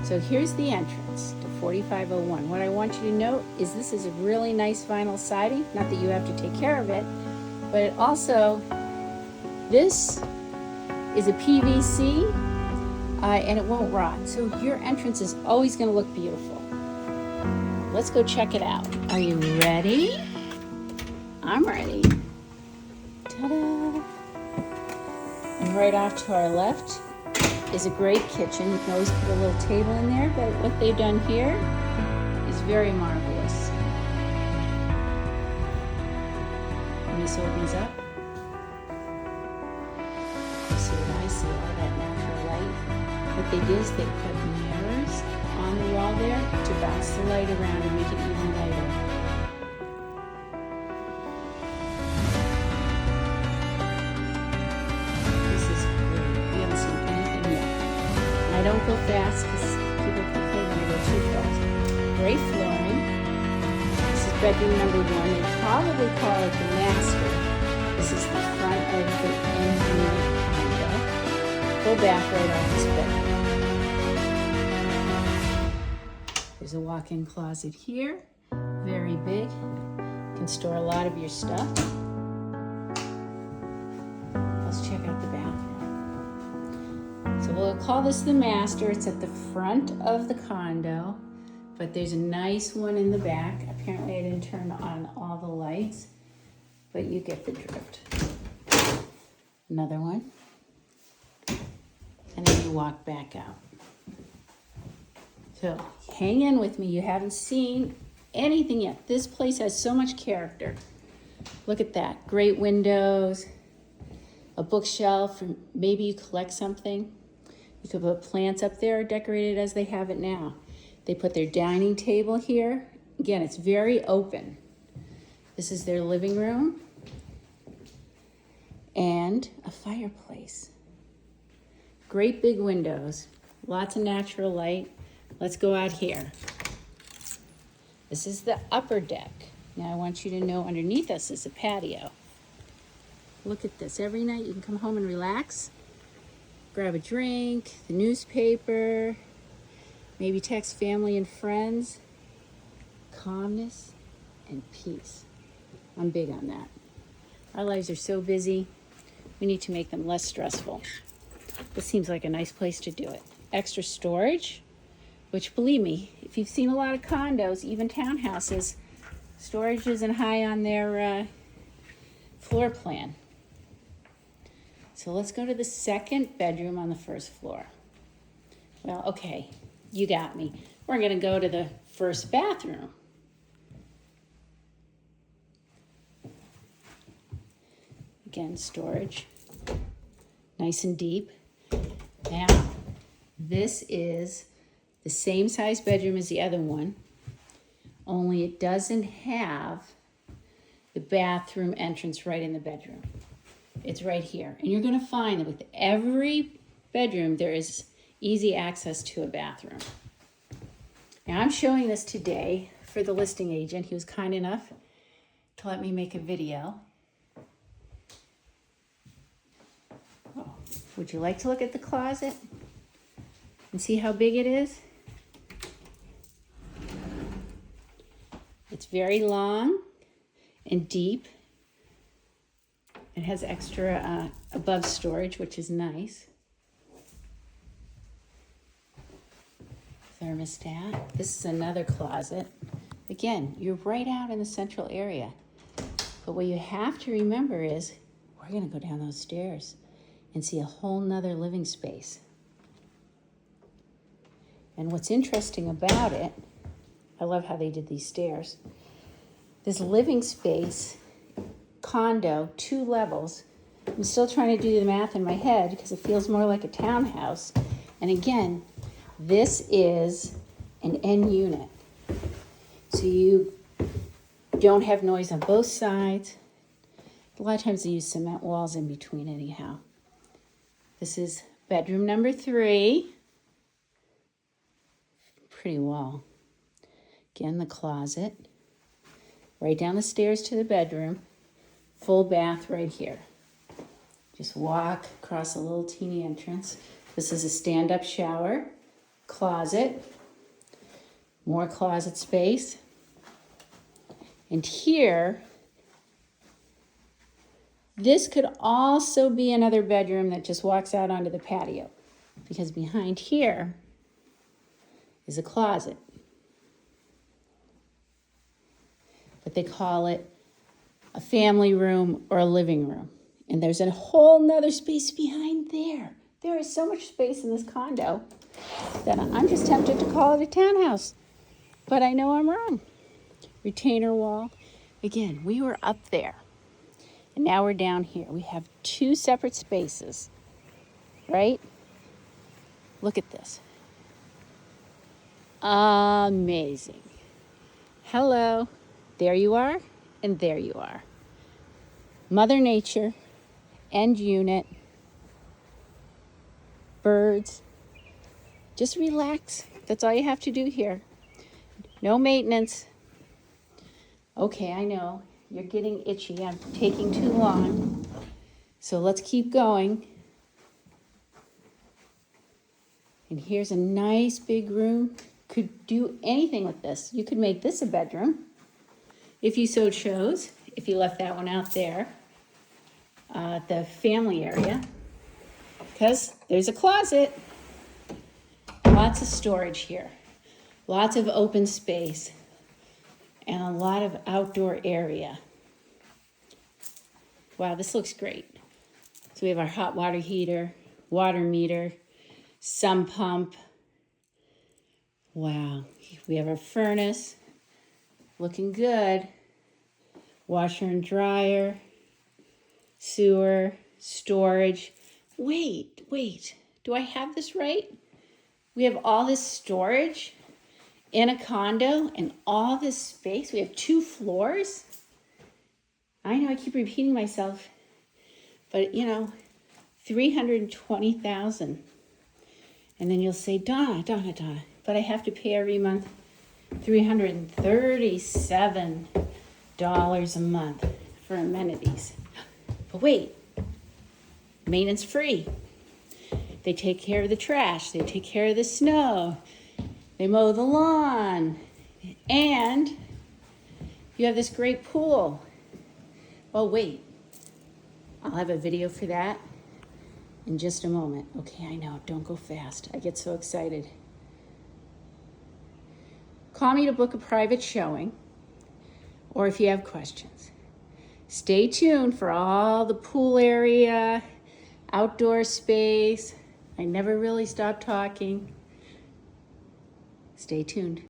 So here's the entrance to 4501. What I want you to note is this is a really nice vinyl siding. Not that you have to take care of it, but it also, this is a PVC and it won't rot. So your entrance is always going to look beautiful. Let's go check it out. Are you ready? I'm ready. Ta-da! And right off to our left is a great kitchen. You can always put a little table in there, but what they've done here is very marvelous. When this opens up, you see what I see, all that natural light. What they did is they put mirrors on the wall there to bounce the light around and make it even lighter. This is great. We haven't seen anything yet. And I don't go fast because people complain when I go too fast. Great flooring. This is bedroom number 1. They probably call it the master. This is the front of the end-unit condo. Full bath right off this bedroom. There's a walk-in closet here, very big. You can store a lot of your stuff. Let's check out the bathroom. So we'll call this the master. It's at the front of the condo, but there's a nice one in the back. Apparently I didn't turn on all the lights, but you get the drift. Another one. And then you walk back out. So hang in with me. You haven't seen anything yet. This place has so much character. Look at that. Great windows, a bookshelf, or maybe you collect something. You could put plants up there or decorate it as they have it now. They put their dining table here. Again, it's very open. This is their living room and a fireplace. Great big windows, lots of natural light. Let's go out here. This is the upper deck. Now I want you to know underneath us is a patio. Look at this. Every night you can come home and relax, grab a drink, the newspaper, maybe text family and friends. Calmness and peace. I'm big on that. Our lives are so busy. We need to make them less stressful. This seems like a nice place to do it. Extra storage. Which, believe me, if you've seen a lot of condos, even townhouses, storage isn't high on their floor plan. So let's go to the second bedroom on the first floor. Well, okay, you got me. We're going to go to the first bathroom. Again, storage. Nice and deep. Now, this is the same size bedroom as the other one, only it doesn't have the bathroom entrance right in the bedroom. It's right here. And you're going to find that with every bedroom, there is easy access to a bathroom. Now, I'm showing this today for the listing agent. He was kind enough to let me make a video. Oh, would you like to look at the closet and see how big it is? It's very long and deep. It has extra above storage, which is nice. Thermostat. This is another closet. Again, you're right out in the central area. But what you have to remember is we're going to go down those stairs and see a whole nother living space. And what's interesting about it, I love how they did these stairs. This living space, condo, 2 levels. I'm still trying to do the math in my head because it feels more like a townhouse. And again, this is an end unit. So you don't have noise on both sides. A lot of times they use cement walls in between anyhow. This is bedroom number 3. Pretty wall. Again, the closet. Right down the stairs to the bedroom. Full bath right here. Just walk across a little teeny entrance. This is a stand-up shower. closet, more closet space. And here, this could also be another bedroom that just walks out onto the patio, because behind here is a closet. But they call it a family room or a living room. And there's a whole nother space behind there. There is so much space in this condo that I'm just tempted to call it a townhouse. But I know I'm wrong. Retainer wall. Again, we were up there. And now we're down here. We have two separate spaces, right? Look at this. Amazing. Hello. There you are, and there you are. Mother Nature, end unit, birds. Just relax. That's all you have to do here. No maintenance. Okay, I know. You're getting itchy. I'm taking too long. So let's keep going. And here's a nice big room. Could do anything with this. You could make this a bedroom if you so chose, if you left that one out there, the family area. Because there's a closet. Lots of storage here. Lots of open space. And a lot of outdoor area. Wow, this looks great. So we have our hot water heater, water meter, sump pump. Wow, we have our furnace, looking good. Washer and dryer, sewer, storage. Wait, do I have this right? We have all this storage in a condo and all this space. We have 2 floors. I know I keep repeating myself, but you know, $320,000. And then you'll say, Donna, but I have to pay every month $337 a month for amenities. But wait, maintenance free. They take care of the trash, they take care of the snow, they mow the lawn, and you have this great pool. Oh wait, I'll have a video for that in just a moment. Okay, I know, don't go fast. I get so excited. Call me to book a private showing, or if you have questions. Stay tuned for all the pool area, outdoor space. I never really stop talking. Stay tuned.